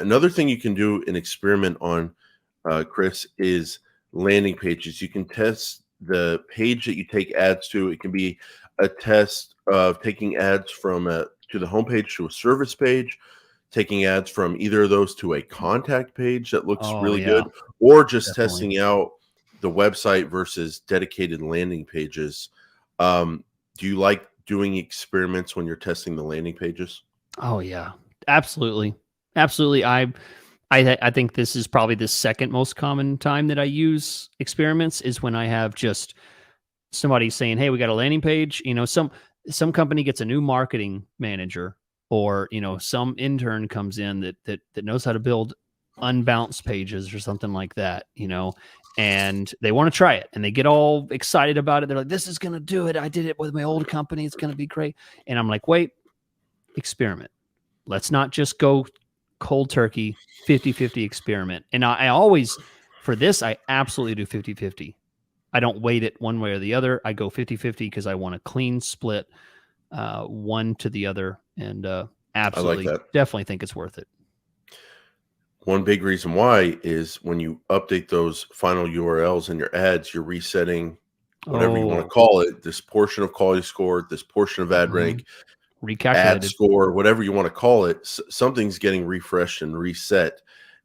Another thing you can do an experiment on, Chris, is landing pages. You can test the page that you take ads to. It can be a test of taking ads from to the homepage to a service page, taking ads from either of those to a contact page that looks Oh, really yeah, good, or just definitely. testing out the website versus dedicated landing pages. Do you like doing experiments when you're testing the landing pages? Oh, yeah, absolutely. Absolutely. I think this is probably the second most common time that I use experiments is when I have just somebody saying, "Hey, we got a landing page." Some company gets a new marketing manager, or some intern comes in that knows how to build unbounced pages or something like that. And they want to try it, and they get all excited about it. They're like, "This is gonna do it. I did it with my old company. It's gonna be great." And I'm like, "Wait, experiment. Let's not just go cold turkey 50-50 experiment." And I always, for this, I absolutely do 50-50. I don't weight it one way or the other. I go 50-50 because I want a clean split, one to the other. And I like absolutely, that. definitely think it's worth it. One big reason why is when you update those final URLs in your ads, you're resetting whatever you want to Oh, call it, this portion of quality score, this portion of ad mhm. rank, ad Recalculated. score, whatever you want to call it. Something's getting refreshed and reset.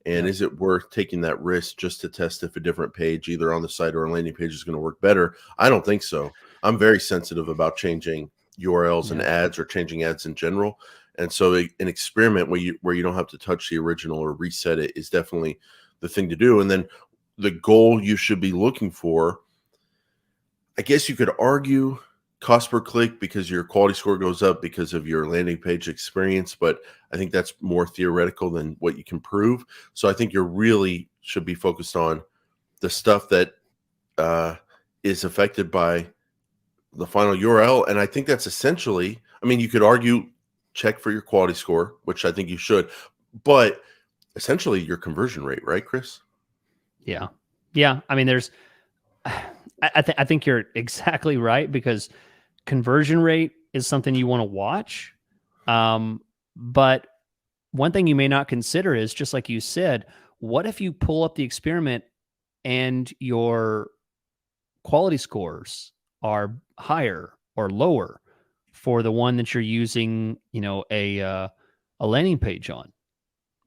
And Yep. is it worth taking that risk just to test if a different page, either on the site or a landing page, is going to work better? I don't think so. I'm very sensitive about changing URLs and Yeah. ads, or changing ads in general. And so an experiment where you don't have to touch the original or reset it is definitely the thing to do. And then the goal you should be looking for, I guess you could argue, cost per click, because your quality score goes up because of your landing page experience, but I think that's more theoretical than what you can prove. So I think you really should be focused on the stuff that uh, is affected by the final URL. And I think that's essentially, I mean, you could argue check for your quality score, which I think you should, but essentially your conversion rate, right, Chris? Yeah. Yeah. I mean, I think you're exactly right, because conversion rate is something you want to watch. But one thing you may not consider is, just like you said, what if you pull up the experiment and your quality scores are higher or lower for the one that you're using, a landing page on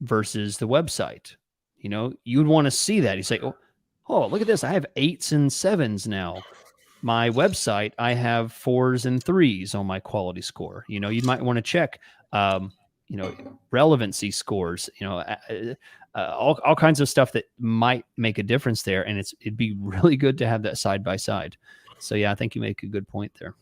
versus the website? You'd want to see that. You say, "Oh, look at this. I have 8s and 7s now. My website, I have 4s and 3s on my quality score." You might want to check, um, relevancy scores, all kinds of stuff that might make a difference there. And it'd be really good to have that side by side. So yeah, I think you make a good point there.